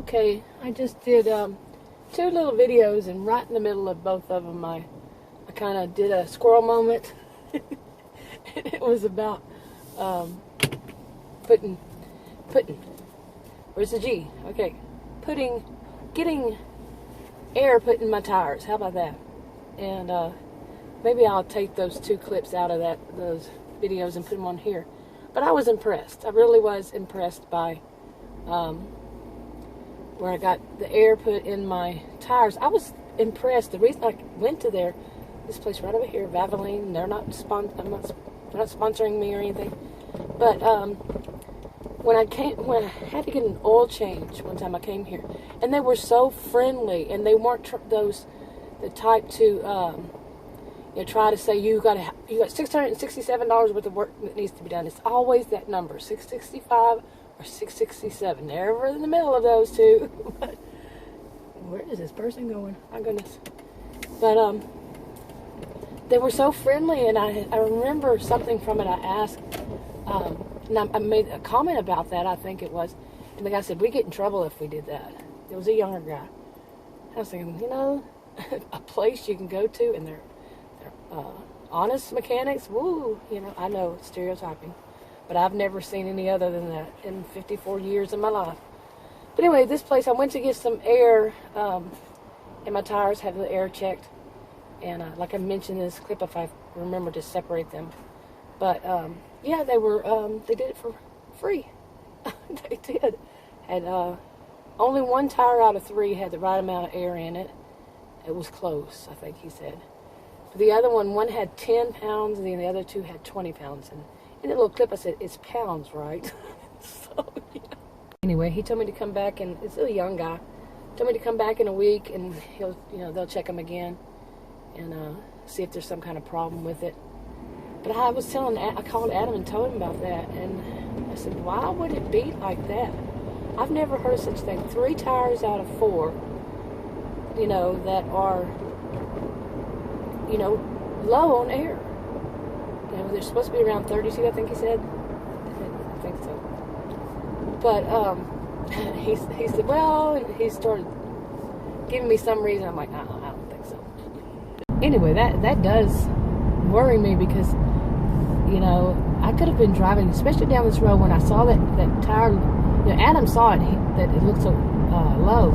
Okay, I just did 2 little videos, and right in the middle of both of them, I kind of did a squirrel moment. And it was about putting, where's the G? Okay, getting air put in my tires. How about that? And maybe I'll take those 2 clips out of those videos and put them on here. But I was impressed. I really was impressed by where I got the air put in my tires. I was impressed. The reason I went to this place right over here, Valvoline, they're not sponsoring me or anything. But when I had to get an oil change one time, I came here, and they were so friendly, and they weren't the type to try to say you got $667 worth of work that needs to be done. It's always that number, 665 or 667. Never in the middle of those two. But where is this person going? My goodness. But they were so friendly, and I remember something from it. I asked, and I made a comment about that, I think it was, and the guy said, "We get in trouble if we did that." It was a younger guy. I was thinking, a place you can go to, and they're honest mechanics. Woo, I know it's stereotyping, but I've never seen any other than that in 54 years of my life. But anyway, this place, I went to get some air in my tires, have the air checked, and like I mentioned in this clip, if I remember to separate them. But yeah, they did it for free. They did. Had only 1 tire out of 3 had the right amount of air in it. It was close, I think he said. But the other one had 10 pounds, and then the other 2 had 20 pounds. And in the little clip, I said, "It's pounds, right?" So, yeah. Anyway, he told me to come back, and it's a young guy. Told me to come back in a week, and they'll check him again and see if there's some kind of problem with it. But I called Adam and told him about that, and I said, "Why would it be like that? I've never heard of such a thing. 3 tires out of 4, that are, low on air. They're supposed to be around 32, I think he said. I think so. But he said, well, and he started giving me some reason. I'm like, I don't think so. Anyway, that does worry me because, I could have been driving, especially down this road, when I saw that tire. Adam saw it, that it looked so low.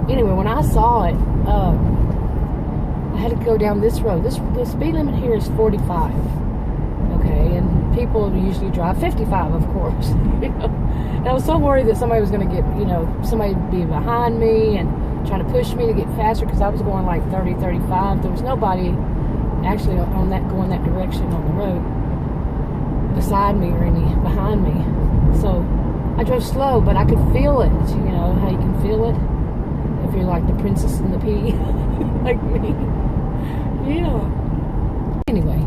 Anyway, when I saw it, I had to go down this road. The speed limit here is 45. Okay, and people usually drive 55, of course. And I was so worried that somebody was going to get, somebody would be behind me and trying to push me to get faster, because I was going like 30, 35. There was nobody actually going that direction on the road beside me or any behind me. So I drove slow, but I could feel it. How you can feel it if you're like the princess and the pea, like me. Yeah. Anyway,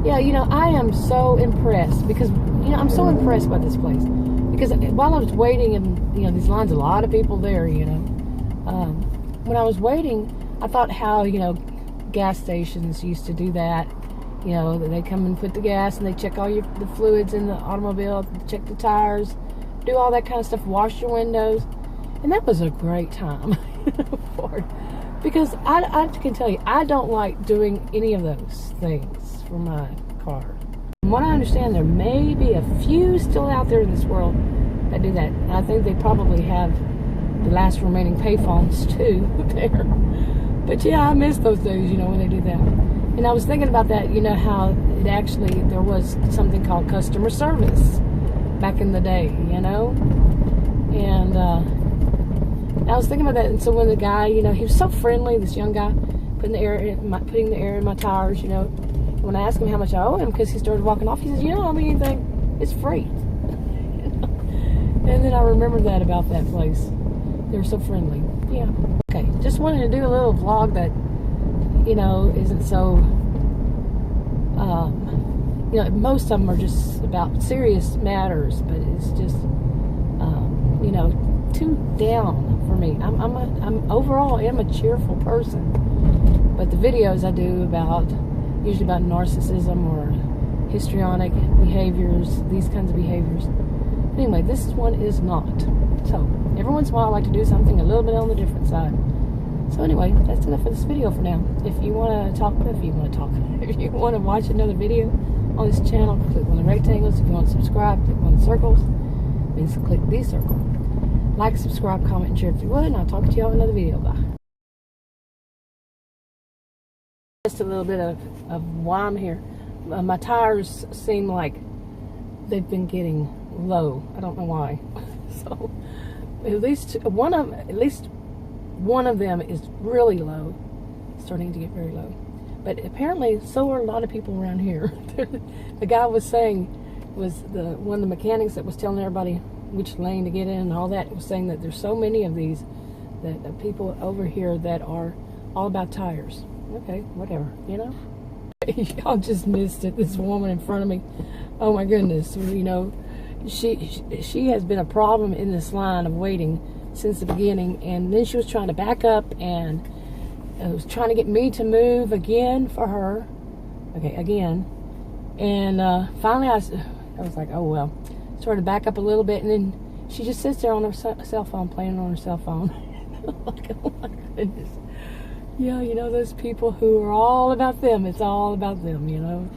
yeah, I am so impressed because, I'm so impressed by this place. Because while I was waiting in, these lines, a lot of people there, when I was waiting, I thought how, gas stations used to do that. They come and put the gas, and they check all the fluids in the automobile, check the tires, do all that kind of stuff, wash your windows. And that was a great time for it. Because I can tell you, I don't like doing any of those things for my car. From what I understand, there may be a few still out there in this world that do that. And I think they probably have the last remaining payphones too there. But yeah, I miss those days, when they do that. And I was thinking about that, how there was something called customer service back in the day, And I was thinking about that, and so when the guy, he was so friendly, this young guy, putting the air in my tires, When I asked him how much I owe him, because he started walking off, he says, "You don't owe me anything. It's free." And then I remembered that about that place. They were so friendly. Yeah. Okay, just wanted to do a little vlog that, isn't so, most of them are just about serious matters, but it's just, too down for me. I'm overall am a cheerful person, but the videos I do usually about narcissism or histrionic behaviors, these kinds of behaviors. Anyway, this one is not. So every once in a while I like to do something a little bit on the different side. So anyway, that's enough for this video for now. If you want to if you want to watch another video on this channel, click on the rectangles. If you want to subscribe, click on the circles. Means click the circle. Like, subscribe, comment, and share if you would, and I'll talk to you all in another video. Bye. Just a little bit of why I'm here. My tires seem like they've been getting low. I don't know why. So at least one of them is really low, starting to get very low. But apparently, so are a lot of people around here. The guy was saying, one of the mechanics that was telling everybody which lane to get in and all that, was saying that there's so many of these that people over here that are all about tires. Okay, whatever, you know. Y'all just missed it. This woman in front of me. Oh my goodness, you know, she has been a problem in this line of waiting since the beginning, and then she was trying to back up and was trying to get me to move again for her. Okay, again. And finally I was like, oh well. Started to back up a little bit, and then she just sits there on her cell phone, playing on her cell phone. Like, oh my goodness. Yeah, you know, those people who are all about them. It's all about them, you know.